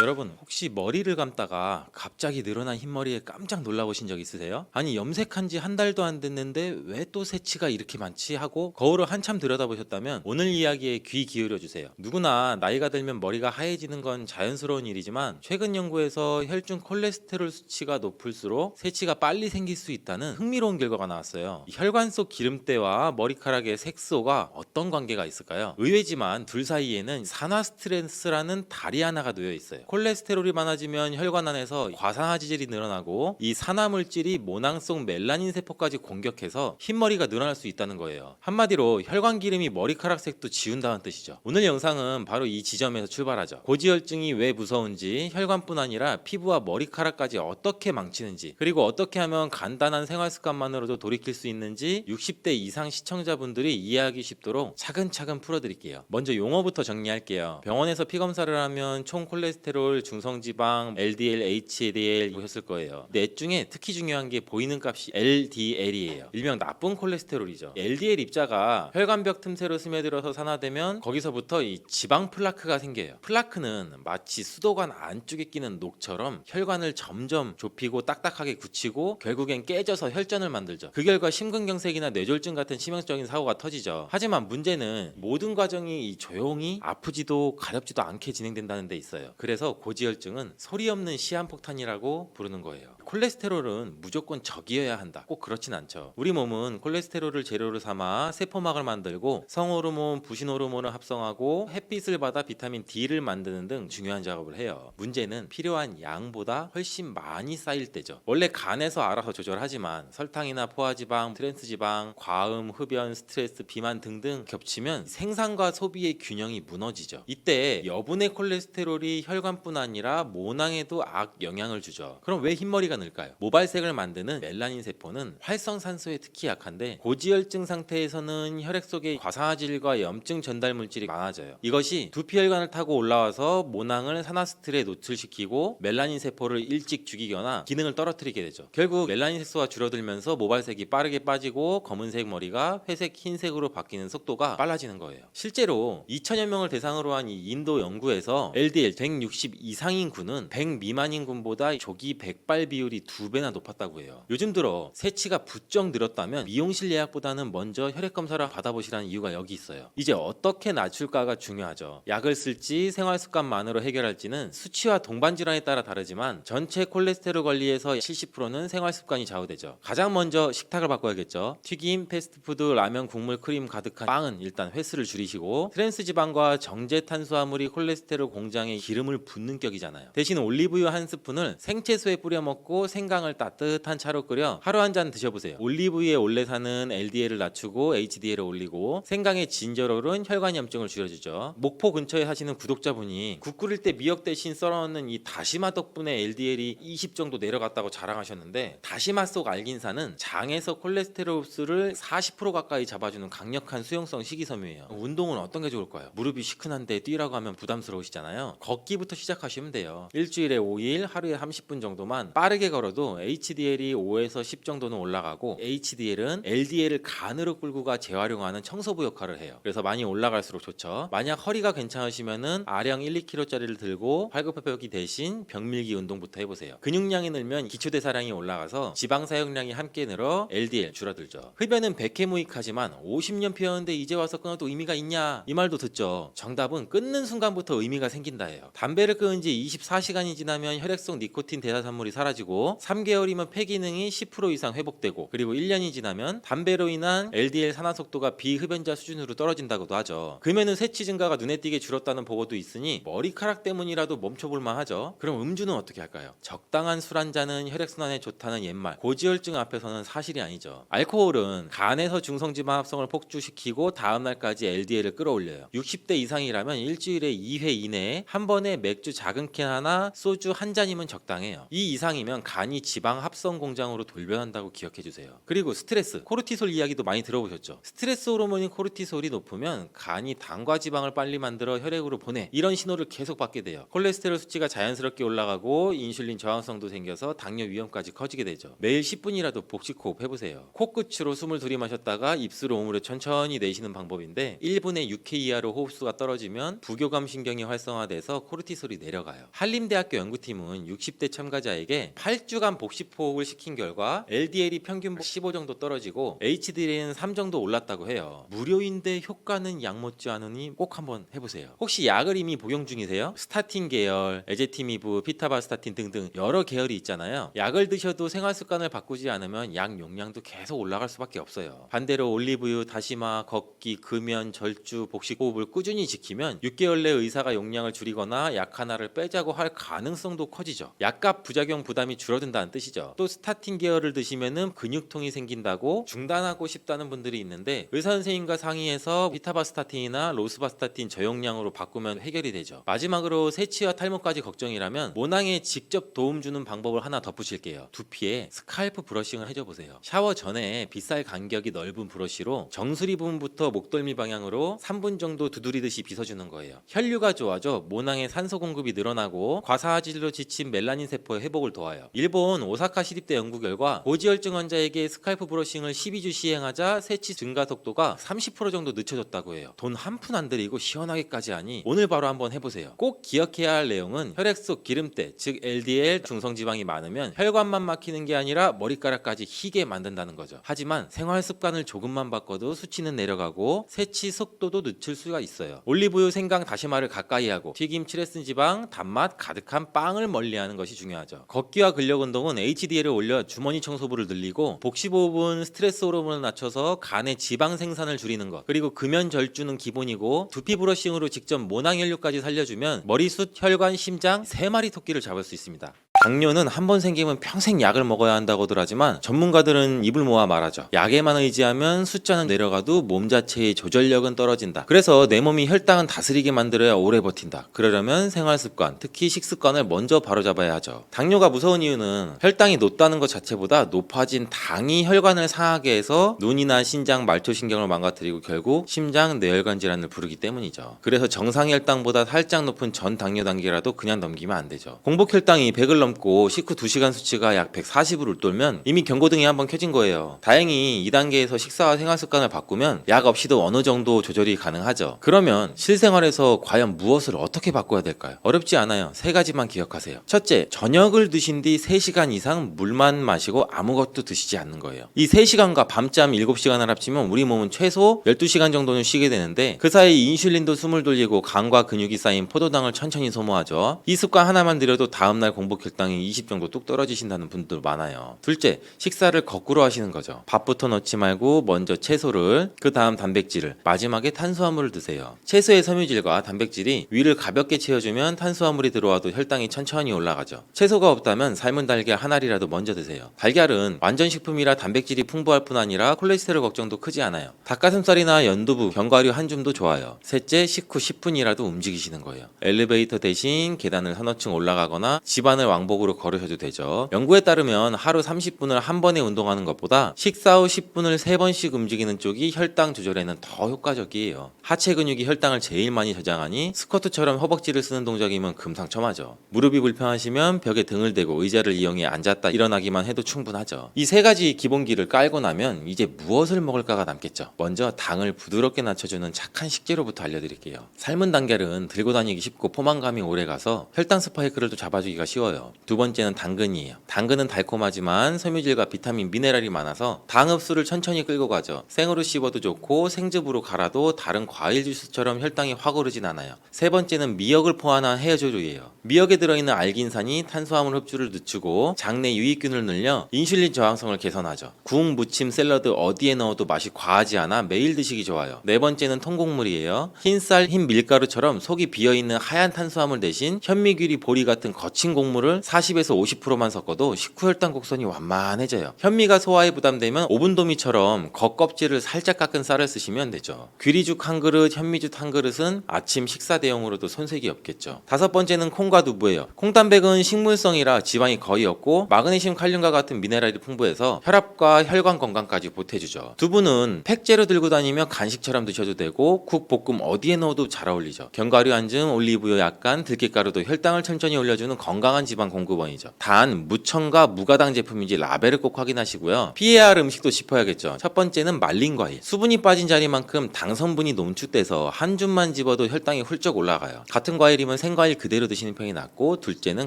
여러분 혹시 머리를 감다가 갑자기 늘어난 흰머리에 깜짝 놀라보신 적 있으세요? 아니 염색한 지 한 달도 안 됐는데 왜 또 새치가 이렇게 많지 하고 거울을 한참 들여다보셨다면 오늘 이야기에 귀 기울여 주세요. 누구나 나이가 들면 머리가 하얘지는 건 자연스러운 일이지만 최근 연구에서 혈중 콜레스테롤 수치가 높을수록 새치가 빨리 생길 수 있다는 흥미로운 결과가 나왔어요. 이 혈관 속 기름때와 머리카락의 색소가 어떤 관계가 있을까요? 의외지만 둘 사이에는 산화 스트레스라는 다리 하나가 놓여 있어요. 콜레스테롤이 많아지면 혈관 안에서 과산화지질이 늘어나고 이 산화 물질이 모낭 속 멜라닌 세포까지 공격해서 흰머리가 늘어날 수 있다는 거예요. 한마디로 혈관 기름이 머리카락 색도 지운다는 뜻이죠. 오늘 영상은 바로 이 지점에서 출발하죠. 고지혈증이 왜 무서운지, 혈관뿐 아니라 피부와 머리카락까지 어떻게 망치는지, 그리고 어떻게 하면 간단한 생활 습관만으로도 돌이킬 수 있는지 60대 이상 시청자분들이 이해하기 쉽도록 차근차근 풀어드릴게요. 먼저 용어부터 정리할게요. 병원에서 피검사를 하면 총 콜레스테롤, 중성지방, LDL, HDL 보셨을 거예요. 넷 중에 특히 중요한 게 보이는 값이 LDL이에요. 일명 나쁜 콜레스테롤이죠. LDL 입자가 혈관벽 틈새로 스며들어서 산화되면 거기서부터 이 지방 플라크가 생겨요. 플라크는 마치 수도관 안쪽에 끼는 녹처럼 혈관을 점점 좁히고 딱딱하게 굳히고 결국엔 깨져서 혈전을 만들죠. 그 결과 심근경색이나 뇌졸중 같은 치명적인 사고가 터지죠. 하지만 문제는 모든 과정이 조용히 아프지도 가렵지도 않게 진행된다는 데 있어요. 그래서 고지혈증은 소리 없는 시한폭탄이라고 부르는 거예요. 콜레스테롤은 무조건 적이어야 한다. 꼭 그렇진 않죠. 우리 몸은 콜레스테롤을 재료로 삼아 세포막을 만들고 성호르몬, 부신호르몬을 합성하고 햇빛을 받아 비타민 D를 만드는 등 중요한 작업을 해요. 문제는 필요한 양보다 훨씬 많이 쌓일 때죠. 원래 간에서 알아서 조절하지만 설탕이나 포화지방, 트랜스지방, 과음, 흡연, 스트레스, 비만 등등 겹치면 생산과 소비의 균형이 무너지죠. 이때 여분의 콜레스테롤이 혈관뿐 아니라 모낭에도 악 영향을 주죠. 그럼 왜 흰머리가 늘까요? 모발색을 만드는 멜라닌 세포는 활성산소에 특히 약한데 고지혈증 상태에서는 혈액 속에 과산화질과 염증 전달 물질이 많아져요. 이것이 두피혈관을 타고 올라와서 모낭을 산화스트레스에 노출시키고 멜라닌 세포를 일찍 죽이거나 기능을 떨어뜨리게 되죠. 결국 멜라닌 색소가 줄어들면서 모발색이 빠르게 빠지고 검은색 머리가 회색, 흰색으로 바뀌는 속도가 빨라지는 거예요. 실제로 2천여 명을 대상으로 한 이 인도 연구에서 LDL 160 이상인 군은 100 미만인 군보다 조기 백발 비율이 2배나 높았다고 해요. 요즘 들어 새치가 부쩍 늘었다면 미용실 예약보다는 먼저 혈액 검사를 받아보시라는 이유가 여기 있어요. 이제 어떻게 낮출까가 중요하죠. 약을 쓸지 생활 습관만으로 해결할지는 수치와 동반 질환에 따라 다르지만 전체 콜레스테롤 관리에서 70%는 생활 습관이 좌우되죠. 가장 먼저 식탁을 바꿔야겠죠. 튀김, 패스트푸드, 라면, 국물, 크림 가득한 빵은 일단 횟수를 줄이시고 트랜스지방과 정제 탄수화물이 콜레스테롤 공장에 기름을 붓는 격이잖아요. 대신 올리브유 한 스푼을 생채소에 뿌려 먹고 생강을 따뜻한 차로 끓여 하루 한 잔 드셔보세요. 올리브유의 올레산은 LDL을 낮추고 HDL을 올리고 생강의 진저롤은 혈관 염증을 줄여주죠. 목포 근처에 사시는 구독자분이 국 끓일 때 미역 대신 썰어넣는 이 다시마 덕분에 LDL이 20 정도 내려갔다고 자랑하셨는데 다시마 속 알긴산은 장에서 콜레스테롤 흡수를 40% 가까이 잡아주는 강력한 수용성 식이섬유예요. 운동은 어떤 게 좋을까요? 무릎이 시큰한데 뛰라고 하면 부담스러우시잖아요. 걷기부터 시작하시면 돼요. 일주일에 5일 하루에 30분 정도만 빠르게 걸어도 HDL이 5에서 10 정도는 올라가고 HDL은 LDL을 간으로 끌고 가 재활용하는 청소부 역할을 해요. 그래서 많이 올라갈수록 좋죠. 만약 허리가 괜찮으시면은 아령 1, 2kg짜리를 들고 팔굽혀펴기 대신 벽밀기 운동부터 해보세요. 근육량이 늘면 기초대사량이 올라가서 지방 사용량이 함께 늘어 LDL 줄어들죠. 흡연은 백해무익하지만 50년 피웠는데 이제 와서 끊어도 의미가 있냐? 이 말도 듣죠. 정답은 끊는 순간부터 의미가 생긴다예요. 담배를 끊은 지 24시간이 지나면 혈액 속 니코틴 대사산물이 사라지고 3개월이면 폐 기능이 10% 이상 회복되고 그리고 1년이 지나면 담배로 인한 LDL 산화 속도가 비흡연자 수준으로 떨어진다고도 하죠. 금연은 새치 증가가 눈에 띄게 줄었다는 보고도 있으니 머리카락 때문이라도 멈춰볼만 하죠. 그럼 음주는 어떻게 할까요? 적당한 술 한 잔은 혈액순환에 좋다는 옛말 고지혈증 앞에서는 사실이 아니죠. 알코올은 간에서 중성지방 합성을 폭주시키고 다음날까지 LDL을 끌어올려요. 60대 이상이라면 일주일에 2회 이내에 한 번에 맥주 작은 캔 하나, 소주 한 잔이면 적당해요. 이 이상이면 되면 간이 지방 합성 공장으로 돌변한다고 기억해 주세요. 그리고 스트레스, 코르티솔 이야기도 많이 들어보셨죠? 스트레스 호르몬인 코르티솔이 높으면 간이 당과 지방을 빨리 만들어 혈액으로 보내, 이런 신호를 계속 받게 돼요. 콜레스테롤 수치가 자연스럽게 올라가고 인슐린 저항성도 생겨서 당뇨 위험까지 커지게 되죠. 매일 10분이라도 복식 호흡 해보세요. 코끝으로 숨을 들이마셨다가 입술로 오므려 천천히 내쉬는 방법인데 1분에 6회 이하로 호흡수가 떨어지면 부교감 신경이 활성화돼서 코르티솔이 내려가요. 한림대학교 연구팀은 60대 참가자에게 8주간 복식 호흡을 시킨 결과 LDL이 평균 15 정도 떨어지고 HDL은 3 정도 올랐다고 해요. 무료인데 효과는 약 못지 않으니 꼭 한번 해보세요. 혹시 약을 이미 복용 중이세요? 스타틴 계열, 에제티미브, 피타바스타틴 등등 여러 계열이 있잖아요. 약을 드셔도 생활 습관을 바꾸지 않으면 약 용량도 계속 올라갈 수밖에 없어요. 반대로 올리브유, 다시마, 걷기, 금연, 절주, 복식 호흡을 꾸준히 지키면 6개월 내 의사가 용량을 줄이거나 약 하나를 빼자고 할 가능성도 커지죠. 약값 부작용 부담이 줄어든다는 뜻이죠. 또 스타틴 계열을 드시면은 근육통이 생긴다고 중단하고 싶다는 분들이 있는데 의사 선생님과 상의해서 피타바스타틴이나 로스바스타틴 저용량으로 바꾸면 해결이 되죠. 마지막으로 세치와 탈모까지 걱정이라면 모낭에 직접 도움 주는 방법을 하나 덧붙일게요. 두피에 스칼프 브러싱을 해줘 보세요. 샤워 전에 빗살 간격이 넓은 브러쉬로 정수리 부분부터 목덜미 방향으로 3분 정도 두드리듯이 빗어주는 거예요. 혈류가 좋아져 모낭에 산소 공급이 늘어나고 과사화질로 지친 멜라닌 세포의 회복을 도와요. 일본 오사카 시립대 연구 결과 고지혈증 환자에게 스칼프 브러싱을 12주 시행하자 세치 증가 속도가 30% 정도 늦춰졌다고 해요. 돈 한 푼 안 들이고 시원하게까지 하니 오늘 바로 한번 해보세요. 꼭 기억해야 할 내용은 혈액 속 기름때, 즉 LDL 중성지방이 많으면 혈관만 막히는 게 아니라 머리카락까지 희게 만든다는 거죠. 하지만 생활 습관을 조금만 바꿔도 수치는 내려가고 세치 속도도 늦출 수가 있어요. 올리브유, 생강, 다시마를 가까이 하고 튀김, 칠레슨 지방, 단맛 가득한 빵을 멀리하는 것이 중요하죠. 걷기와 근력 운동은 HDL을 올려 주머니 청소부를 늘리고 복식호흡은 스트레스 호르몬을 낮춰서 간의 지방 생산을 줄이는 것, 그리고 금연 절주는 기본이고 두피 브러싱으로 직접 모낭 혈류까지 살려주면 머리숱, 혈관, 심장 3마리 토끼를 잡을 수 있습니다. 당뇨는 한 번 생기면 평생 약을 먹어야 한다고들 하지만 전문가들은 입을 모아 말하죠. 약에만 의지하면 숫자는 내려가도 몸 자체의 조절력은 떨어진다. 그래서 내 몸이 혈당은 다스리게 만들어야 오래 버틴다. 그러려면 생활습관, 특히 식습관을 먼저 바로잡아야 하죠. 당뇨가 무서운 이유는 혈당이 높다는 것 자체보다 높아진 당이 혈관을 상하게 해서 눈이나 신장, 말초신경을 망가뜨리고 결국 심장, 뇌혈관 질환을 부르기 때문이죠. 그래서 정상 혈당보다 살짝 높은 전 당뇨 단계라도 그냥 넘기면 안 되죠. 공복 혈당이 100을 넘고 식후 2시간 수치가 약 140을 웃돌면 이미 경고등이 한번 켜진 거예요. 다행히 2단계에서 식사와 생활습관을 바꾸면 약 없이도 어느 정도 조절이 가능하죠. 그러면 실생활에서 과연 무엇을 어떻게 바꿔야 될까요? 어렵지 않아요. 3가지만 기억하세요. 첫째, 저녁을 드신 뒤 3시간 이상 물만 마시고 아무것도 드시지 않는 거예요. 이 3시간과 밤잠 7시간을 합치면 우리 몸은 최소 12시간 정도는 쉬게 되는데 그 사이 인슐린도 숨을 돌리고 간과 근육이 쌓인 포도당을 천천히 소모하죠. 이 습관 하나만 들여도 다음날 공복 혈당이 20 정도 뚝 떨어지신다는 분들 많아요. 둘째, 식사를 거꾸로 하시는 거죠. 밥부터 넣지 말고 먼저 채소를, 그 다음 단백질을, 마지막에 탄수화물을 드세요. 채소의 섬유질과 단백질이 위를 가볍게 채워주면 탄수화물이 들어와도 혈당이 천천히 올라가죠. 채소가 없다면 삶은 달걀 한 알이라도 먼저 드세요. 달걀은 완전 식품이라 단백질이 풍부할 뿐 아니라 콜레스테롤 걱정도 크지 않아요. 닭가슴살이나 연두부, 견과류 한 줌도 좋아요. 셋째, 식후 10분이라도 움직이시는 거예요. 엘리베이터 대신 계단을 서너 층 올라가거나 집안을 왕복으로 걸으셔도 되죠. 연구에 따르면 하루 30분을 한 번에 운동하는 것보다 식사 후 10분을 3번씩 움직이는 쪽이 혈당 조절에는 더 효과적이에요. 하체 근육이 혈당을 제일 많이 저장하니 스쿼트처럼 허벅지를 쓰는 동작이면 금상첨화죠. 무릎이 불편하시면 벽에 등을 대고 의자를 이용해 앉았다 일어나기만 해도 충분하죠. 이 3가지 기본기를 깔고 나면 이제 무엇을 먹을까가 남겠죠. 먼저 당을 부드럽게 낮춰주는 착한 식재료부터 알려드릴게요. 삶은 달걀은 들고 다니기 쉽고 포만감이 오래가서 혈당 스파이크를 또 잡아주기가 쉬워요. 두 번째는 당근이에요. 당근은 달콤하지만 섬유질과 비타민, 미네랄이 많아서 당 흡수를 천천히 끌고 가죠. 생으로 씹어도 좋고 생즙으로 갈아도 다른 과일 주스처럼 혈당이 확 오르진 않아요. 세 번째는 미역을 포함한 해조류예요. 미역에 들어있는 알긴산이 탄수화물 흡수를 늦추고 장내 유익균을 늘려 인슐린 저항성을 개선하죠. 국, 무침, 샐러드 어디에 넣어도 맛이 과하지 않아 매일 드시기 좋아요. 네 번째는 통곡물이에요. 흰쌀, 흰 밀가루처럼 속이 비어있는 하얀 탄수화물 대신 현미귀리, 보리 같은 거친 곡물을 40에서 50%만 섞어도 식후 혈당 곡선이 완만해져요. 현미가 소화에 부담되면 오븐도미처럼 겉껍질을 살짝 깎은 쌀을 쓰시면 되죠. 귀리죽 한 그릇, 현미죽 한 그릇은 아침 식사 대용으로도 손색이 없겠죠. 다섯 번째는 콩과 두부예요. 콩단백은 식물성이라 지방이 거의 없고 마그네슘, 칼륨과 같은 미네랄이 풍부해서 혈압과 혈관 건강까지 보태주죠. 두부는 팩재로 들고 다니며 간식처럼 드셔도 되고 국, 볶음 어디에 넣어도 잘 어울리죠. 견과류 한 줌, 올리브유 약간, 들깨가루도 혈당을 천천히 올려주는 건강한 지방 공급원이죠. 단 무첨가 무가당 제품인지 라벨을 꼭 확인하시고요. 피해야 할 음식도 짚어야겠죠. 첫 번째는 말린 과일. 수분이 빠진 자리만큼 당 성분이 농축돼서 한 줌만 집어도 혈당이 훌쩍 올라가요. 같은 과일이면 생과일 그대로 드시는 편이 낫고, 둘째는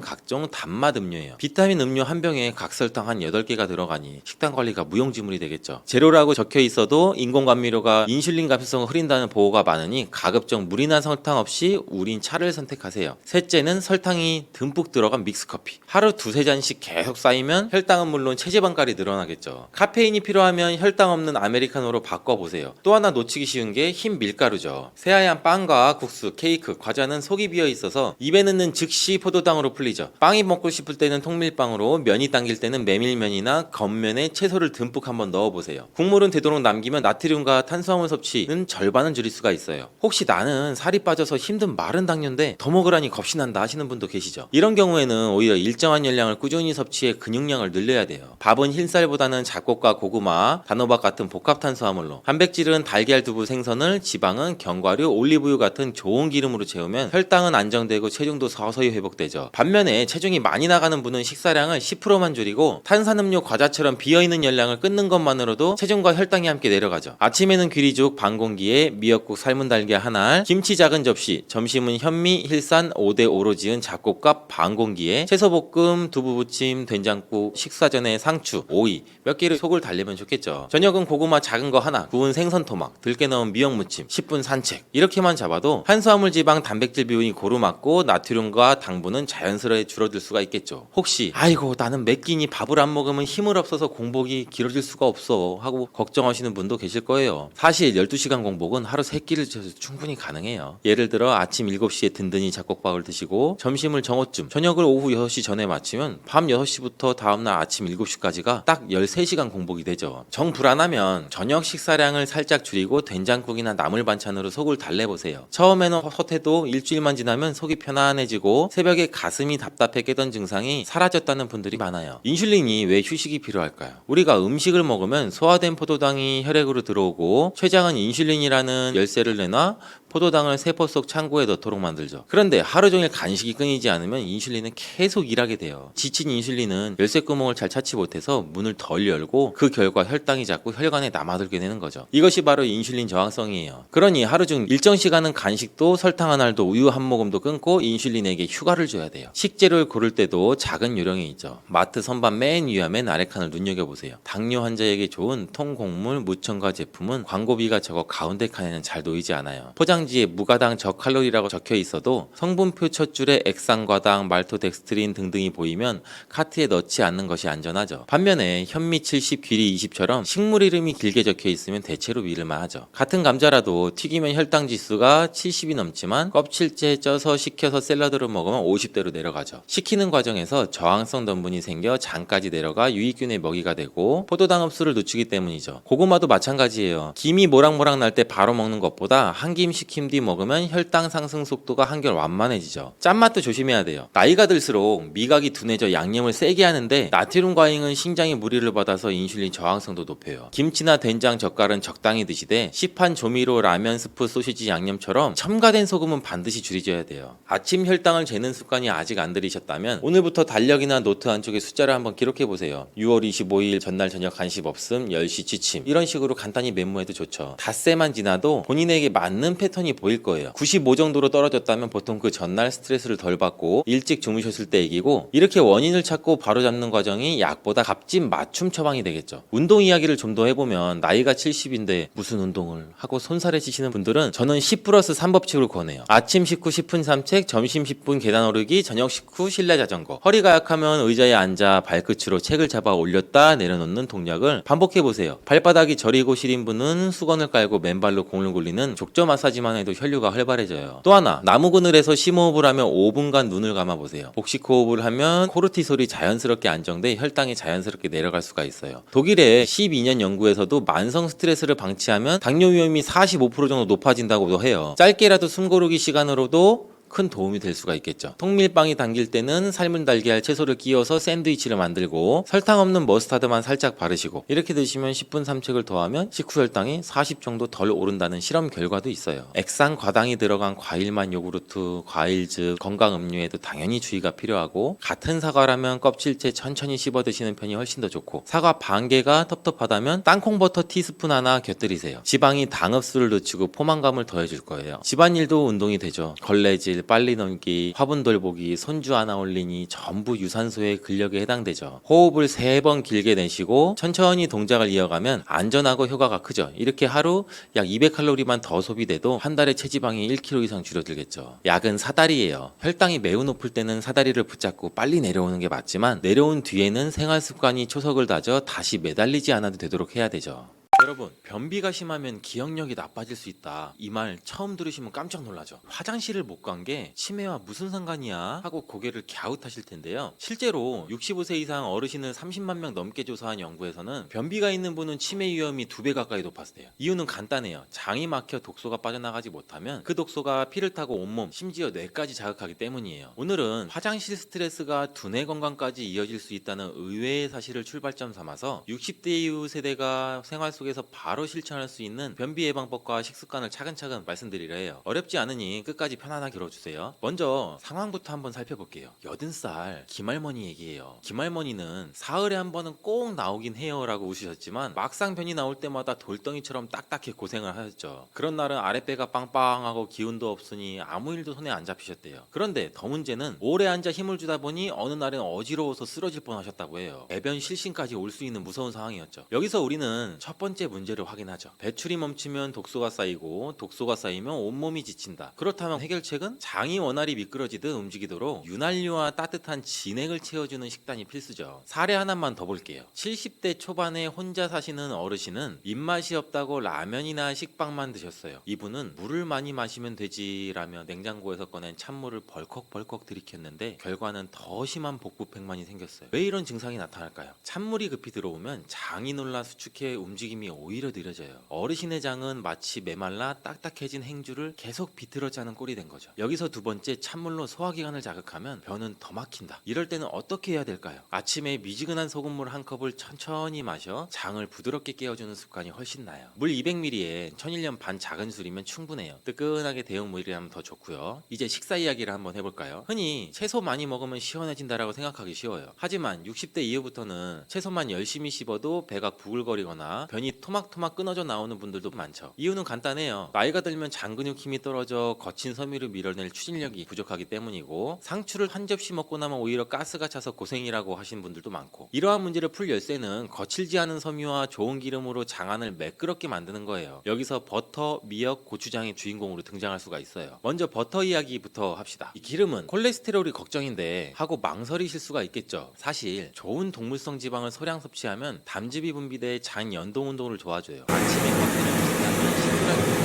각종 단맛 음료예요. 비타민 음료 한 병에 각설탕 한 8개가 들어가니 식단 관리가 무용지물이 되겠죠. 제로라고 적혀 있어도 인공 감미료가 인슐린 감수성을 흐린다는 보고가 많으니 가급적 물이나 설탕 없이 우린 차를 선택하세요. 셋째는 설탕이 듬뿍 들어간 믹스커피. 하루 두세 잔씩 계속 쌓이면 혈당은 물론 체지방까지 늘어나겠죠. 카페인이 필요하면 혈당 없는 아메리카노로 바꿔보세요. 또 하나 놓치기 쉬운 게 흰 밀가루죠. 새하얀 빵과 국수, 케이크, 과자는 속이 비어 있어서 입에 넣는 즉시 포도당으로 풀리죠. 빵이 먹고 싶을 때는 통밀빵으로, 면이 당길 때는 메밀면이나 겉면에 채소를 듬뿍 한번 넣어보세요. 국물은 되도록 남기면 나트륨과 탄수화물 섭취는 절반은 줄일 수가 있어요. 혹시 나는 살이 빠져서 힘든 마른 당뇨인데 더 먹으라니 겁이 난다 하시는 분도 계시죠. 이런 경우에는 오히려 일정한 열량을 꾸준히 섭취해 근육량을 늘려야 돼요. 밥은 흰쌀보다는 잡곡과 고구마, 단호박 같은 복합 탄수화물로, 단백질은 달걀, 두부, 생선을, 지방은 견과류, 올리브유 같은 좋은 기름으로 채우면 혈당은 안정되고 체중도 서서히 회복되죠. 반면에 체중이 많이 나가는 분은 식사량을 10%만 줄이고 탄산음료, 과자처럼 비어있는 열량을 끊는 것만으로도 체중과 혈당이 함께 내려가죠. 아침에는 귀리죽 반 공기에 미역국, 삶은 달걀 한 알, 김치 작은 접시, 점심은 현미, 힐산 5대5로 지은 잡곡밥 반 공기에 채소볶음, 두부부침, 된장국, 식사 전에 상추, 오이 몇 개를 속을 달래면 좋겠죠. 저녁은 고구마 작은 거 하나, 구운 생선 토막, 들깨 넣은 미역 무침, 10분 산책, 이렇게만 잡아도 탄수화물, 지방, 단백질 비율이 고루 맞고 나트륨과 당분은 자연스레 줄어들 수가 있겠죠. 혹시 아이고 나는 몇 끼니 밥을 안 먹으면 힘을 없어서 공복이 길어질 수가 없어 하고 걱정하시는 분도 계실 거예요. 사실 12시간 공복은 하루 3끼를 드셔도 충분히 가능해요. 예를 들어 아침 7시에 든든히 잡곡밥을 드시고 점심을 정오쯤, 저녁을 오후 6시 전에 마치면 밤 6시부터 다음날 아침 7시까지가 딱 13시간 공복이 되죠. 정 불안하면 저녁 식사량을 살짝 줄이고 된장국이나 나물 반찬으로 속을 달래보세요. 처음에는 헛해도 일주일만 지나면 속이 편안해지고 새벽에 가슴이 답답해 깨던 증상이 사라졌다는 분들이 많아요. 인슐린이 왜 휴식이 필요할까요? 우리가 음식을 먹으면 소화된 포도당이 혈액으로 들어오고 췌장은 인슐린이라는 열쇠를 내놔 포도당을 세포 속 창고에 넣도록 만들죠. 그런데 하루 종일 간식이 끊이지 않으면 인슐린은 계속 일하게 돼요. 지친 인슐린은 열쇠 구멍을 잘 찾지 못해서 문을 덜 열고 그 결과 혈당이 자꾸 혈관에 남아들게 되는 거죠. 이것이 바로 인슐린 저항성이에요. 그러니 하루 중 일정 시간은 간식도 설탕 한 알도 우유 한 모금도 끊고 인슐린에게 휴가를 줘야 돼요. 식재료를 고를 때도 작은 요령이 있죠. 마트 선반 맨 위함에 아래 칸을 눈여겨보세요. 당뇨 환자에게 좋은 통곡물 무첨가 제품은 광고비가 적어 가운데 칸에는 잘 놓이지 않아요. 포장지에 무가당 저칼로리라고 적혀 있어도 성분표 첫 줄에 액상과당, 말토덱스트린 등등이 보이면 카트에 넣지 않는 것이 안전하죠. 반면에 현미 70, 귀리 20처럼 식물 이름이 길게 적혀 있으면 대체로 믿을만 하죠. 같은 감자라도 튀기면 혈당 지수가 70이 넘지만 껍질째 쪄서 식혀서 샐러드로 먹으면 50대로 내려가죠. 식히는 과정에서 저항성 덤분이 생겨 장까지 내려가 유익균의 먹이가 되고 포도당 흡수를 늦추기 때문이죠. 고구마도 마찬가지예요. 김이 모락모락 날 때 바로 먹는 것보다 한 김 식힌 뒤 먹으면 혈당 상승 속도가 한결 완만해지죠. 짠맛도 조심해야 돼요. 나이가 들수록 미각이 둔해져 양념을 세게 하는데 나트륨 과잉은 신장이 무리를 받아서 인슐린 저항성도 높여요. 김치나 된장, 젓갈은 적당히 드시되 시판 조미료, 라면, 스프, 소시지, 양념처럼 첨가된 소금은 반드시 줄이셔야 돼요. 아침 혈당을 재는 습관이 아직 안 들이셨다면 오늘부터 달력이나 노트 안쪽에 숫자를 한번 기록해보세요. 6월 25일 전날 저녁 간식 없음, 10시 취침, 이런 식으로 간단히 메모해도 좋죠. 닷새만 지나도 본인에게 맞는 패턴이 보일 거예요. 95 정도로 떨어졌다면 보통 그 전날 스트레스를 덜 받고 일찍 주무셨을 때 얘기고, 이렇게 원인을 찾고 바로잡는 과정이 약보다 값진 맞춤 처방이 되겠죠. 운동 이야기를 좀 더 해보면 나이가 70인데 무슨 운동을 하고 손살해지시는 분들은 저는 10+3 법칙을 권해요. 아침 식후 10분 산책, 점심 10분 계단 오르기, 저녁 식후 실내 자전거. 허리가 약하면 의자에 앉아 발끝으로 책을 잡아 올렸다 내려놓는 동작을 반복해보세요. 발바닥이 저리고 시린 분은 수건을 깔고 맨발로 공을 굴리는 족저 마사지 여기까지만 해도 혈류가 활발해져요. 또 하나, 나무 그늘에서 심호흡을 하면 5분간 눈을 감아보세요. 복식 호흡을 하면 코르티솔이 자연스럽게 안정돼 혈당이 자연스럽게 내려갈 수가 있어요. 독일의 12년 연구에서도 만성 스트레스를 방치하면 당뇨 위험이 45% 정도 높아진다고도 해요. 짧게라도 숨고르기 시간으로도 큰 도움이 될 수가 있겠죠. 통밀빵이 당길 때는 삶은 달걀, 채소를 끼워서 샌드위치를 만들고 설탕 없는 머스타드만 살짝 바르시고 이렇게 드시면 10분 산책을 더하면 식후 혈당이 40 정도 덜 오른다는 실험 결과도 있어요. 액상 과당이 들어간 과일만 요구르트, 과일즙, 건강 음료에도 당연히 주의가 필요하고 같은 사과라면 껍질째 천천히 씹어 드시는 편이 훨씬 더 좋고 사과 반 개가 텁텁하다면 땅콩버터 티스푼 하나 곁들이세요. 지방이 당 흡수를 늦추고 포만감을 더해줄 거예요. 집안일도 운동이 되죠. 걸레질, 빨리 넘기, 화분 돌보기, 손주 하나 올리니 전부 유산소의 근력에 해당되죠. 호흡을 3번 길게 내쉬고 천천히 동작을 이어가면 안전하고 효과가 크죠. 이렇게 하루 약 200칼로리만 더 소비돼도 한 달에 체지방이 1kg 이상 줄어들겠죠. 약은 사다리예요. 혈당이 매우 높을 때는 사다리를 붙잡고 빨리 내려오는 게 맞지만 내려온 뒤에는 생활 습관이 초석을 다져 다시 매달리지 않아도 되도록 해야 되죠. 여러분, 변비가 심하면 기억력이 나빠질 수 있다. 이 말 처음 들으시면 깜짝 놀라죠. 화장실을 못 간 게 치매와 무슨 상관이야? 하고 고개를 갸웃하실 텐데요. 실제로 65세 이상 어르신을 30만 명 넘게 조사한 연구에서는 변비가 있는 분은 치매 위험이 2배 가까이 높았대요. 이유는 간단해요. 장이 막혀 독소가 빠져나가지 못하면 그 독소가 피를 타고 온몸, 심지어 뇌까지 자극하기 때문이에요. 오늘은 화장실 스트레스가 두뇌 건강까지 이어질 수 있다는 의외의 사실을 출발점 삼아서 60대 이후 세대가 생활 속에서 바로 실천할 수 있는 변비 예방법과 식습관을 차근차근 말씀드리려 해요. 어렵지 않으니 끝까지 편안하게 들어주세요. 먼저 상황부터 한번 살펴볼게요. 80살 김할머니 얘기예요. 김할머니는 사흘에 한 번은 꼭 나오긴 해요 라고 웃으셨지만 막상 변이 나올 때마다 돌덩이처럼 딱딱해 고생을 하셨죠. 그런 날은 아랫배가 빵빵하고 기운도 없으니 아무 일도 손에 안 잡히셨대요. 그런데 더 문제는 오래 앉아 힘을 주다 보니 어느 날은 어지러워서 쓰러질 뻔하셨다고 해요. 배변 실신까지 올 수 있는 무서운 상황이었죠. 여기서 우리는 첫 번째 문제를 확인하죠. 배출이 멈추면 독소가 쌓이고 독소가 쌓이면 온몸이 지친다. 그렇다면 해결책은 장이 원활히 미끄러지듯 움직이도록 윤활유와 따뜻한 진액을 채워주는 식단이 필수죠. 사례 하나만 더 볼게요. 70대 초반에 혼자 사시는 어르신은 입맛이 없다고 라면이나 식빵만 드셨어요. 이분은 물을 많이 마시면 되지라며 냉장고에서 꺼낸 찬물을 벌컥벌컥 들이켰는데 결과는 더 심한 복부팽만이 생겼어요. 왜 이런 증상이 나타날까요? 찬물이 급히 들어오면 장이 놀라 수축해 움직임이 오히려 느려져요. 어르신의 장은 마치 메말라 딱딱해진 행주를 계속 비틀어 짜는 꼴이 된 거죠. 여기서 두 번째, 찬물로 소화기관을 자극하면 변은 더 막힌다. 이럴 때는 어떻게 해야 될까요? 아침에 미지근한 소금물 한 컵을 천천히 마셔 장을 부드럽게 깨워주는 습관이 훨씬 나아요. 물 200ml에 1001년 반 작은 술이면 충분해요. 뜨끈하게 데운 물이라면 더 좋고요. 이제 식사 이야기를 한번 해볼까요? 흔히 채소 많이 먹으면 시원해진다라고 생각하기 쉬워요. 하지만 60대 이후부터는 채소만 열심히 씹어도 배가 부글거리거나 변이 토막토막 끊어져 나오는 분들도 많죠. 이유는 간단해요. 나이가 들면 장 근육 힘이 떨어져 거친 섬유를 밀어낼 추진력이 부족하기 때문이고 상추를 한 접시 먹고 나면 오히려 가스가 차서 고생이라고 하신 분들도 많고 이러한 문제를 풀 열쇠는 거칠지 않은 섬유와 좋은 기름으로 장안을 매끄럽게 만드는 거예요. 여기서 버터, 미역, 고추장이 주인공으로 등장할 수가 있어요. 먼저 버터 이야기부터 합시다. 이 기름은 콜레스테롤이 걱정인데 하고 망설이실 수가 있겠죠. 사실 좋은 동물성 지방을 소량 섭취하면 담즙이 분비돼 장 연동 운동을 도와줘요. 아침에 커피를 마신다면 시트랄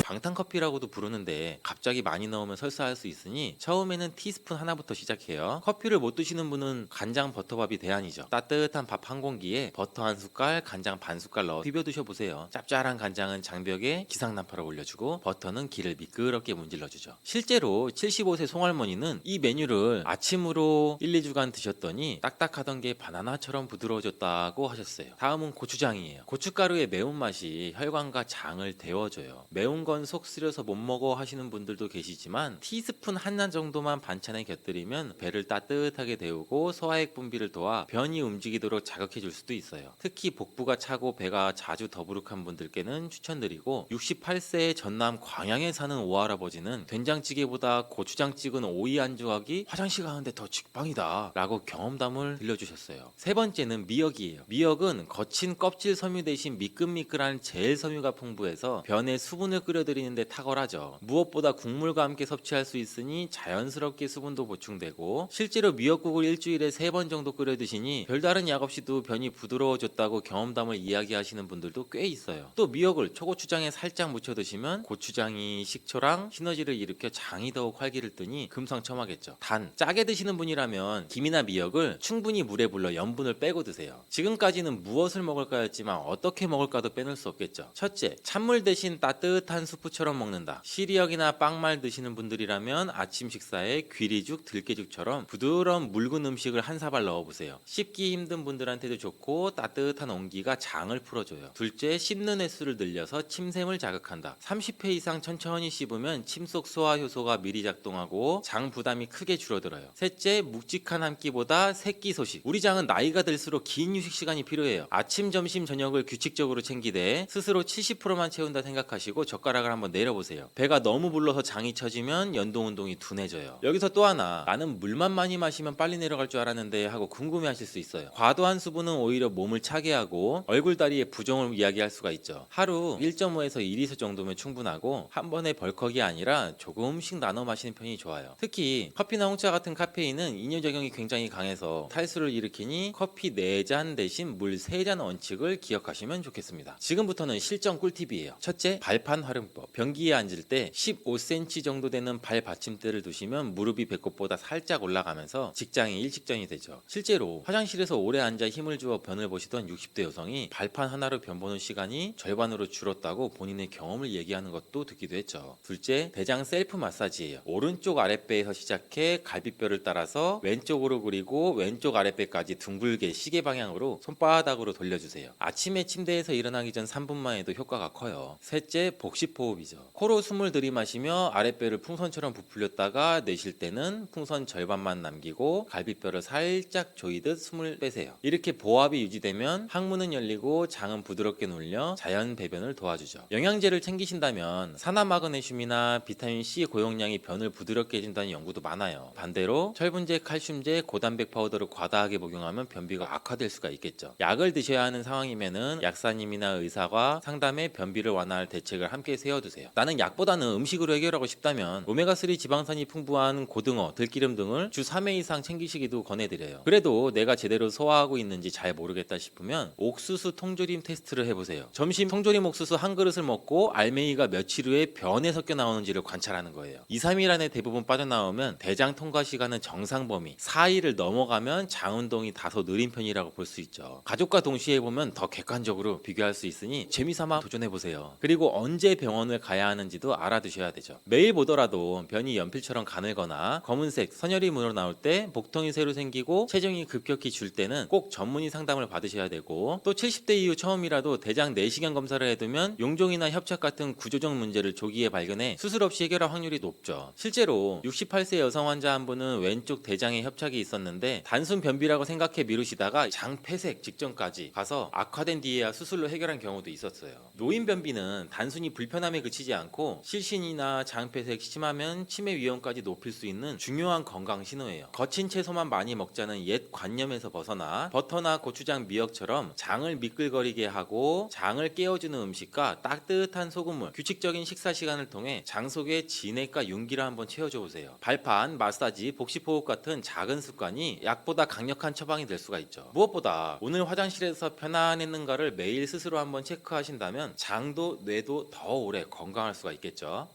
방탄커피라고도 부르는데 갑자기 많이 넣으면 설사할 수 있으니 처음에는 티스푼 하나부터 시작해요. 커피를 못 드시는 분은 간장 버터밥이 대안이죠. 따뜻한 밥 한 공기에 버터 한 숟갈, 간장 반 숟갈 넣어 비벼 드셔보세요. 짭짤한 간장은 장벽에 기상난파를 올려주고 버터는 기를 미끄럽게 문질러주죠. 실제로 75세 송할머니는 이 메뉴를 아침으로 1, 2주간 드셨더니 딱딱하던 게 바나나처럼 부드러워졌다고 하셨어요. 다음은 고추장이에요. 고춧가루의 매운맛이 혈관과 장을 데워줘요. 매운 건 속 쓰려서 못 먹어 하시는 분들도 계시지만 티스푼 하나 정도만 반찬에 곁들이면 배를 따뜻하게 데우고 소화액 분비를 도와 변이 움직이도록 자극해 줄 수도 있어요. 특히 복부가 차고 배가 자주 더부룩한 분들께는 추천드리고 68세의 전남 광양에 사는 오할아버지는 된장찌개보다 고추장 찍은 오이 안주하기 화장실 가는데 더 직방이다 라고 경험담을 들려주셨어요. 세 번째는 미역이에요. 미역은 거친 껍질 섬유 대신 미끌미끌한 젤 섬유가 풍부해서 변에 수분을 끓여 띄워드리는데 탁월하죠. 무엇보다 국물과 함께 섭취할 수 있으니 자연스럽게 수분도 보충되고, 실제로 미역국을 일주일에 3번 정도 끓여 드시니 별다른 약 없이도 변이 부드러워졌다고 경험담을 이야기하시는 분들도 꽤 있어요. 또 미역을 초고추장에 살짝 묻혀 드시면 고추장이 식초랑 시너지를 일으켜 장이 더욱 활기를 뜨니 금상첨화겠죠. 단, 짜게 드시는 분이라면 김이나 미역을 충분히 물에 불러 염분을 빼고 드세요. 지금까지는 무엇을 먹을까였지만 어떻게 먹을까도 빼놓을 수 없겠죠. 첫째, 찬물 대신 따뜻한 수프처럼 먹는다. 시리얼이나 빵말 드시는 분들이라면 아침 식사에 귀리죽, 들깨죽처럼 부드러운 묽은 음식을 한 사발 넣어보세요. 씹기 힘든 분들한테도 좋고 따뜻한 온기가 장을 풀어줘요. 둘째, 씹는 횟수를 늘려서 침샘을 자극한다. 30회 이상 천천히 씹으면 침속 소화 효소가 미리 작동하고 장 부담이 크게 줄어들어요. 셋째, 묵직한 한 끼보다 세끼 소식. 우리 장은 나이가 들수록 긴 휴식 시간이 필요해요. 아침, 점심, 저녁을 규칙적으로 챙기되 스스로 70%만 채운다 생각하시고 젓가락을 한번 내려보세요. 배가 너무 불러서 장이 처지면 연동운동이 둔해져요. 여기서 또 하나, 나는 물만 많이 마시면 빨리 내려갈 줄 알았는데 하고 궁금해하실 수 있어요. 과도한 수분은 오히려 몸을 차게 하고 얼굴다리의 부종을 이야기할 수가 있죠. 하루 1.5에서 2리터 정도면 충분하고 한 번에 벌컥이 아니라 조금씩 나눠 마시는 편이 좋아요. 특히 커피나 홍차 같은 카페인은 이뇨작용이 굉장히 강해서 탈수를 일으키니 커피 4잔 대신 물 3잔 원칙을 기억하시면 좋겠습니다. 지금부터는 실전 꿀팁이에요. 첫째, 발판 활용법. 변기에 앉을 때 15cm 정도 되는 발 받침대를 두시면 무릎이 배꼽보다 살짝 올라가면서 직장이 일직전이 되죠. 실제로 화장실에서 오래 앉아 힘을 주어 변을 보시던 60대 여성이 발판 하나로 변 보는 시간이 절반으로 줄었다고 본인의 경험을 얘기하는 것도 듣기도 했죠. 둘째, 대장 셀프 마사지예요. 오른쪽 아랫배에서 시작해 갈비뼈를 따라서 왼쪽으로 그리고 왼쪽 아랫배까지 둥글게 시계 방향으로 손바닥으로 돌려주세요. 아침에 침대에서 일어나기 전 3분만 해도 효과가 커요. 셋째, 복식호흡이죠. 코로 숨을 들이마시며 아랫배를 풍선처럼 부풀렸다가 내쉴 때는 풍선 절반만 남기고 갈비뼈를 살짝 조이듯 숨을 빼세요. 이렇게 보압이 유지되면 항문은 열리고 장은 부드럽게 눌려 자연 배변을 도와주죠. 영양제를 챙기신다면 산화마그네슘이나 비타민C 고용량이 변을 부드럽게 해준다는 연구도 많아요. 반대로 철분제, 칼슘제, 고단백 파우더를 과다하게 복용하면 변비가 악화될 수가 있겠죠. 약을 드셔야 하는 상황이면은 약사님이나 의사와 상담해 변비를 완화할 대책을 함께 세워두세요. 나는 약보다는 음식으로 해결하고 싶다면 오메가3 지방산이 풍부한 고등어, 들기름 등을 주 3회 이상 챙기시기도 권해드려요. 그래도 내가 제대로 소화하고 있는지 잘 모르겠다 싶으면 옥수수 통조림 테스트를 해보세요. 점심 통조림 옥수수 한 그릇을 먹고 알맹이가 며칠 후에 변에 섞여 나오는지를 관찰하는 거예요. 2, 3일 안에 대부분 빠져나오면 대장 통과 시간은 정상 범위, 4일을 넘어가면 장 운동이 다소 느린 편이라고 볼 수 있죠. 가족과 동시에 해보면 더 객관적으로 비교할 수 있으니 재미삼아 도전해보세요. 그리고 언제 병원을 가야 하는지도 알아두셔야 되죠. 매일 보더라도 변이 연필처럼 가늘거나 검은색 선혈이 물어 나올 때, 복통이 새로 생기고 체중이 급격히 줄 때는 꼭 전문의 상담을 받으셔야 되고, 또 70대 이후 처음이라도 대장 내시경 검사를 해두면 용종이나 협착 같은 구조적 문제를 조기에 발견해 수술 없이 해결할 확률이 높죠. 실제로 68세 여성 환자 한 분은 왼쪽 대장에 협착이 있었는데 단순 변비라고 생각해 미루시다가 장 폐색 직전까지 가서 악화된 뒤에야 수술로 해결한 경우도 있었어요. 노인 변비는 단순히 불편함에 그치지 않고 실신이나 장 폐색 심하면 치매 위험까지 높일 수 있는 중요한 건강 신호예요. 거친 채소만 많이 먹자는 옛 관념에서 벗어나 버터나 고추장, 미역처럼 장을 미끌거리게 하고 장을 깨워주는 음식과 따뜻한 소금물, 규칙적인 식사 시간을 통해 장 속에 진액과 윤기를 한번 채워줘 보세요. 발판, 마사지, 복식호흡 같은 작은 습관이 약보다 강력한 처방이 될 수가 있죠. 무엇보다 오늘 화장실에서 편안했는가를 매일 스스로 한번 체크하신다면 장도 뇌도 더 오래 건강할 수가 있겠죠.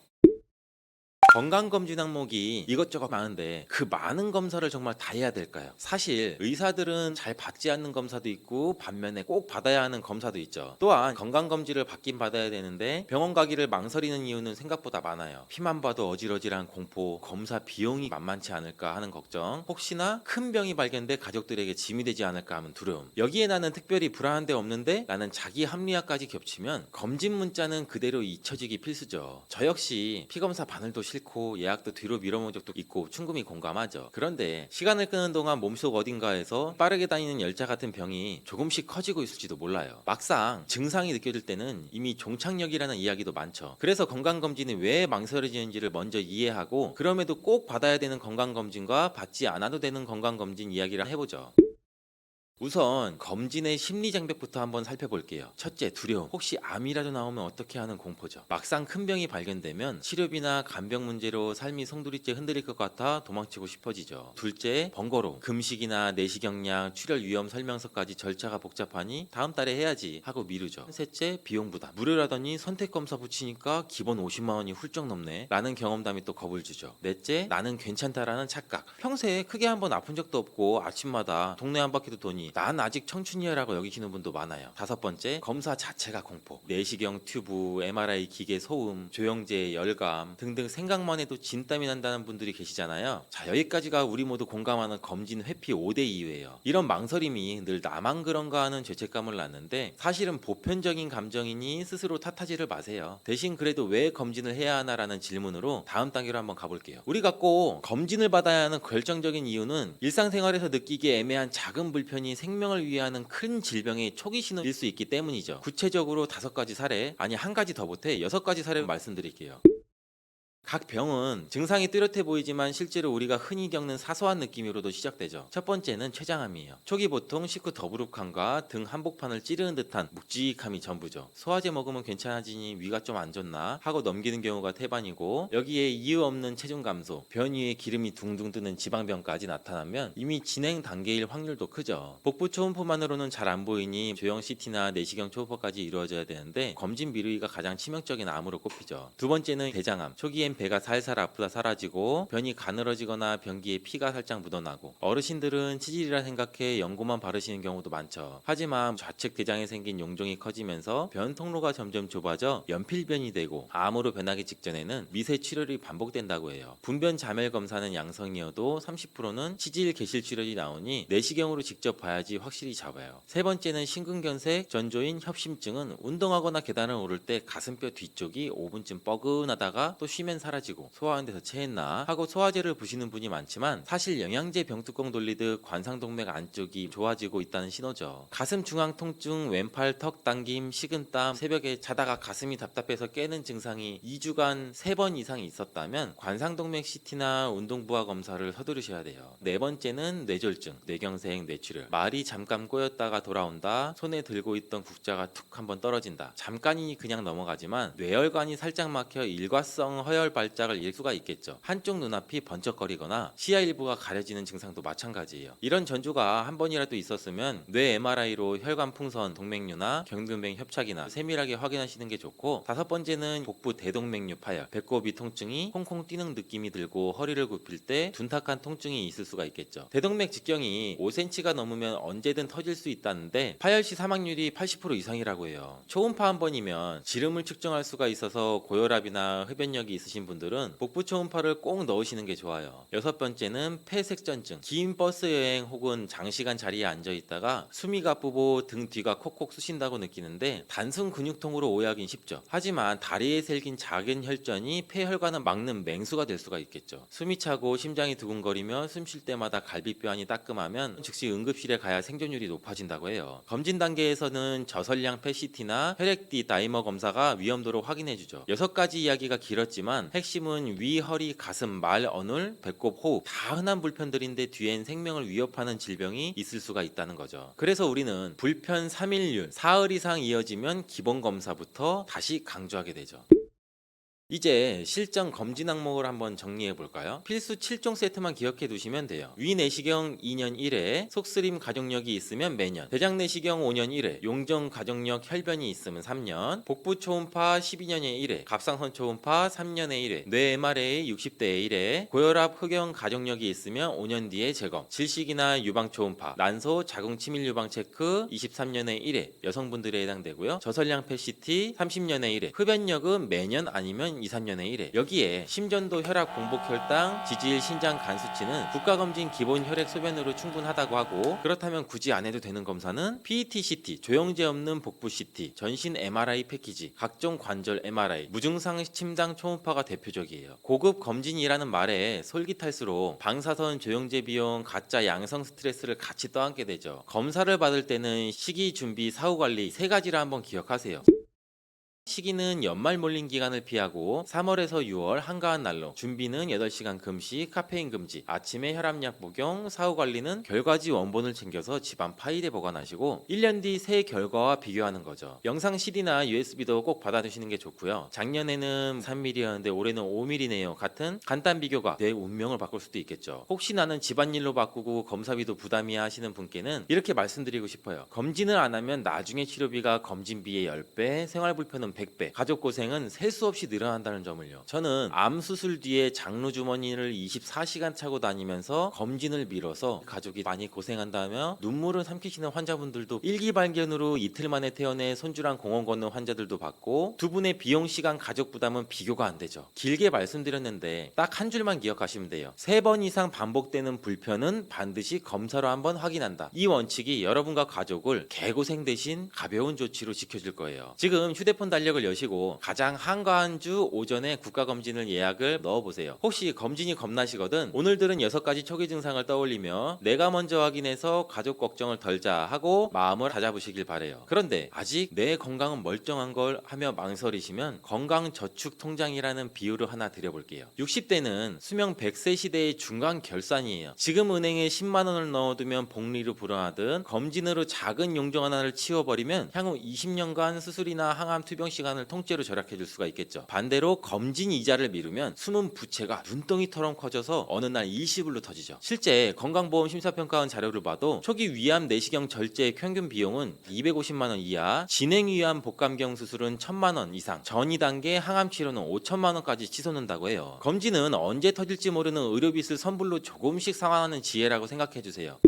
건강검진 항목이 이것저것 많은데 그 많은 검사를 정말 다 해야 될까요? 사실 의사들은 잘 받지 않는 검사도 있고 반면에 꼭 받아야 하는 검사도 있죠. 또한 건강검진을 받긴 받아야 되는데 병원 가기를 망설이는 이유는 생각보다 많아요. 피만 봐도 어질어질한 공포, 검사 비용이 만만치 않을까 하는 걱정, 혹시나 큰 병이 발견돼 가족들에게 짐이 되지 않을까 하는 두려움. 여기에 나는 특별히 불안한 데 없는데 라는 자기 합리화까지 겹치면 검진 문자는 그대로 잊혀지기 필수죠. 저 역시 피검사 바늘도 싫고 예약도 뒤로 미뤄본 적도 있고 충분히 공감하죠. 그런데 시간을 끄는 동안 몸속 어딘가에서 빠르게 다니는 열차 같은 병이 조금씩 커지고 있을지도 몰라요. 막상 증상이 느껴질 때는 이미 종착역이라는 이야기도 많죠. 그래서 건강검진이 왜 망설여지는지를 먼저 이해하고, 그럼에도 꼭 받아야 되는 건강검진과 받지 않아도 되는 건강검진 이야기를 해보죠. 우선 검진의 심리 장벽부터 한번 살펴볼게요. 첫째, 두려움. 혹시 암이라도 나오면 어떻게 하는 공포죠. 막상 큰 병이 발견되면 치료비나 간병 문제로 삶이 송두리째 흔들릴 것 같아 도망치고 싶어지죠. 둘째, 번거로움. 금식이나 내시경약, 출혈 위험 설명서까지 절차가 복잡하니 다음 달에 해야지 하고 미루죠. 셋째, 비용 부담. 무료라더니 선택 검사 붙이니까 기본 50만 원이 훌쩍 넘네 라는 경험담이 또 겁을 주죠. 넷째, 나는 괜찮다라는 착각. 평소에 크게 한번 아픈 적도 없고 아침마다 동네 한 바퀴도 도니 난 아직 청춘이야라고 여기시는 분도 많아요. 다섯 번째, 검사 자체가 공포. 내시경 튜브, MRI 기계 소음, 조영제, 열감 등등 생각만 해도 진땀이 난다는 분들이 계시잖아요. 자, 여기까지가 우리 모두 공감하는 검진 회피 5대 이유예요. 이런 망설임이 늘 나만 그런가 하는 죄책감을 낳는데 사실은 보편적인 감정이니 스스로 탓하지를 마세요. 대신 그래도 왜 검진을 해야 하나라는 질문으로 다음 단계로 한번 가볼게요. 우리가 꼭 검진을 받아야 하는 결정적인 이유는 일상생활에서 느끼기 애매한 작은 불편이 생명을 위하는 큰 질병의 초기 신호일 수 있기 때문이죠. 구체적으로 5가지 사례, 아니 한 가지 더 못해 6가지 사례를 말씀드릴게요. 각 병은 증상이 뚜렷해 보이지만 실제로 우리가 흔히 겪는 사소한 느낌으로도 시작되죠. 첫 번째는 췌장암이에요. 초기 보통 식후 더부룩함과 등 한복판을 찌르는 듯한 묵직함이 전부죠. 소화제 먹으면 괜찮아지니 위가 좀 안 좋나 하고 넘기는 경우가 태반이고, 여기에 이유 없는 체중 감소, 변 위에 기름이 둥둥 뜨는 지방병까지 나타나면 이미 진행 단계일 확률도 크죠. 복부 초음파만으로는 잘 안 보이니 조형 CT나 내시경 초음파까지 이루어져야 되는데 검진 미루기가 가장 치명적인 암으로 꼽히죠. 두 번째는 대장암. 초기엔 배가 살살 아프다 사라지고 변이 가늘어지거나 변기에 피가 살짝 묻어나고, 어르신들은 치질이라 생각해 연고만 바르시는 경우도 많죠. 하지만 좌측 대장에 생긴 용종이 커지면서 변 통로가 점점 좁아져 연필변이 되고 암으로 변하기 직전에는 미세 출혈이 반복된다고 해요. 분변 자멸 검사는 양성이어도 30%는 치질 개실 출혈이 나오니 내시경으로 직접 봐야지 확실히 잡아요. 세 번째는 심근경색, 전조인 협심증은 운동하거나 계단을 오를 때 가슴뼈 뒤쪽이 5분쯤 뻐근하다가 또 쉬면 사라지고 소화하는 데서 체했나 하고 소화제를 부시는 분이 많지만 사실 영양제 병뚜껑 돌리듯 관상동맥 안쪽이 좋아지고 있다는 신호죠. 가슴 중앙 통증, 왼팔 턱 당김, 식은땀, 새벽에 자다가 가슴이 답답해서 깨는 증상이 2주간 3번 이상 있었다면 관상동맥 CT나 운동부하 검사를 서두르셔야 돼요. 네 번째는 뇌졸중, 뇌경색, 뇌출혈. 말이 잠깐 꼬였다가 돌아온다, 손에 들고 있던 국자가 툭 한번 떨어진다. 잠깐이니 그냥 넘어가지만 뇌혈관이 살짝 막혀 일과성 허혈 발작을 일으킬 수가 있겠죠. 한쪽 눈앞이 번쩍거리거나 시야 일부가 가려지는 증상도 마찬가지예요. 이런 전조가 한 번이라도 있었으면 뇌 MRI로 혈관 풍선, 동맥류나 경동맥 협착이나 세밀하게 확인하시는 게 좋고, 다섯 번째는 복부 대동맥류 파열, 배꼽이 통증이 콩콩 뛰는 느낌이 들고 허리를 굽힐 때 둔탁한 통증이 있을 수가 있겠죠. 대동맥 직경이 5cm가 넘으면 언제든 터질 수 있다는데 파열 시 사망률이 80% 이상이라고 해요. 초음파 한 번이면 지름을 측정할 수가 있어서 고혈압이나 흡연력이 있으신 분들은 복부 초음파를 꼭 넣으시는 게 좋아요. 여섯 번째는 폐색전증. 긴 버스 여행 혹은 장시간 자리에 앉아 있다가 숨이 가쁘고 등 뒤가 콕콕 쑤신다고 느끼는데 단순 근육통으로 오해하긴 쉽죠. 하지만 다리에 생긴 작은 혈전이 폐혈관을 막는 맹수가 될 수가 있겠죠. 숨이 차고 심장이 두근거리며 숨 쉴 때마다 갈비뼈 안이 따끔하면 즉시 응급실에 가야 생존율이 높아진다고 해요. 검진 단계에서는 저설량 PET-CT나 혈액-D 다이머 검사가 위험도를 확인해주죠. 6가지 이야기가 길었지만 핵심은 위, 허리, 가슴, 말, 어눌, 배꼽, 호흡 다 흔한 불편들인데 뒤엔 생명을 위협하는 질병이 있을 수가 있다는 거죠. 그래서 우리는 불편 3일률, 사흘 이상 이어지면 기본 검사부터 다시 강조하게 되죠. 이제 실전 검진 항목을 한번 정리해 볼까요? 필수 7종 세트만 기억해 두시면 돼요. 위 내시경 2년 1회, 속쓰림 가족력이 있으면 매년, 대장 내시경 5년 1회, 용종 가족력 혈변이 있으면 3년, 복부 초음파 12년에 1회, 갑상선 초음파 3년에 1회, 뇌 MRA 60대에 1회, 고혈압 흑연 가족력이 있으면 5년 뒤에 재검, 질식이나 유방 초음파, 난소 자궁 치밀 유방 체크 23년에 1회, 여성분들에 해당되고요. 저설량 PET-CT 30년에 1회, 흡연력은 매년 아니면 2, 3년에 1회. 여기에 심전도, 혈압, 공복 혈당, 지질, 신장 간 수치는 국가검진 기본 혈액 소변으로 충분하다고 하고, 그렇다면 굳이 안 해도 되는 검사는 PET-CT, 조영제 없는 복부 CT, 전신 MRI 패키지, 각종 관절 MRI, 무증상 침당 초음파가 대표적이에요. 고급 검진이라는 말에 솔깃할수록 방사선, 조영제 비용, 가짜 양성 스트레스를 같이 떠안게 되죠. 검사를 받을 때는 시기, 준비, 사후 관리 3가지를 한번 기억하세요. 시기는 연말 몰린 기간을 피하고 3월에서 6월 한가한 날로, 준비는 8시간 금식, 카페인 금지, 아침에 혈압약 복용, 사후 관리는 결과지 원본을 챙겨서 집안 파일에 보관하시고 1년 뒤 새 결과와 비교하는 거죠. 영상 CD나 USB도 꼭 받아두시는 게 좋고요. 작년에는 3mm였는데 올해는 5mm네요 같은 간단 비교가 내 운명을 바꿀 수도 있겠죠. 혹시 나는 집안일로 바꾸고 검사비도 부담이야 하시는 분께는 이렇게 말씀드리고 싶어요. 검진을 안 하면 나중에 치료비가 검진비의 10배, 생활 불편은 100배, 가족 고생은 셀 수 없이 늘어난다는 점을요. 저는 암 수술 뒤에 장루 주머니를 24시간 차고 다니면서 검진을 미뤄서 가족이 많이 고생한다며 눈물을 삼키시는 환자분들도, 일기발견으로 이틀 만에 태어내 손주랑 공원 걷는 환자들도 봤고, 두 분의 비용 시간 가족 부담은 비교가 안 되죠. 길게 말씀드렸는데 딱 한 줄만 기억하시면 돼요. 3번 이상 반복되는 불편은 반드시 검사로 한번 확인한다. 이 원칙이 여러분과 가족을 개고생 대신 가벼운 조치로 지켜줄 거예요. 지금 휴대폰 달력을 여시고 가장 한가한 주 오전에 국가검진을 예약을 넣어보세요. 혹시 검진이 겁나시거든 오늘 들은 6가지 초기 증상을 떠올리며 내가 먼저 확인해서 가족 걱정을 덜자 하고 마음을 다잡으시길 바래요. 그런데 아직 내 건강은 멀쩡한 걸 하며 망설이시면 건강저축통장이라는 비유를 하나 드려볼게요. 60대는 수명 100세 시대의 중간 결산이에요. 지금 은행에 10만 원을 넣어두면 복리로 불어나듯 검진으로 작은 용종 하나를 치워버리면 향후 20년간 수술이나 항암 투병 시간을 통째로 절약해줄 수가 있겠죠. 반대로 검진 이자를 미루면 숨은 부채가 눈덩이처럼 커져서 어느 날 일시불로 터지죠. 실제 건강보험 심사평가원 자료를 봐도 초기 위암 내시경 절제의 평균 비용은 250만 원 이하, 진행 위암 복감경 수술은 1000만 원 이상, 전이 단계 항암 치료는 5천만 원까지 치솟는다고 해요. 검진은 언제 터질지 모르는 의료비를 선불로 조금씩 상환하는 지혜라고 생각해주세요.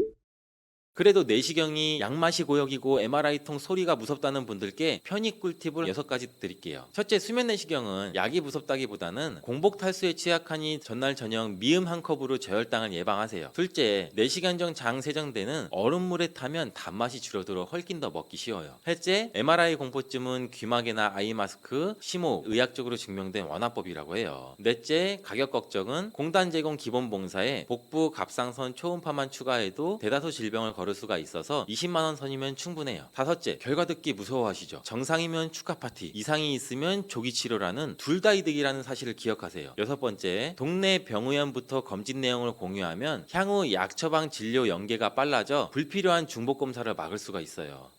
그래도 내시경이 양맛이 고역이고 MRI통 소리가 무섭다는 분들께 편익 꿀팁을 6가지 드릴게요. 첫째, 수면 내시경은 약이 무섭다기보다는 공복 탈수에 취약하니 전날 저녁 미음 한 컵으로 저혈당을 예방하세요. 둘째, 내시경 전 장 세정대는 얼음물에 타면 단맛이 줄어들어 훨씬 더 먹기 쉬워요. 셋째, MRI 공포증은 귀마개나 아이 마스크, 심호흡, 의학적으로 증명된 완화법이라고 해요. 넷째, 가격 걱정은 공단 제공 기본 봉사에 복부, 갑상선, 초음파만 추가해도 대다수 질병을 걸을 수가 있어서 20만 원 선이면 충분해요. 다섯째, 결과 듣기 무서워하시죠? 정상이면 축하 파티, 이상이 있으면 조기 치료라는 둘 다 이득이라는 사실을 기억하세요. 여섯 번째, 동네 병의원부터 검진 내용을 공유하면 향후 약 처방 진료 연계가 빨라져 불필요한 중복 검사를 막을 수가 있어요.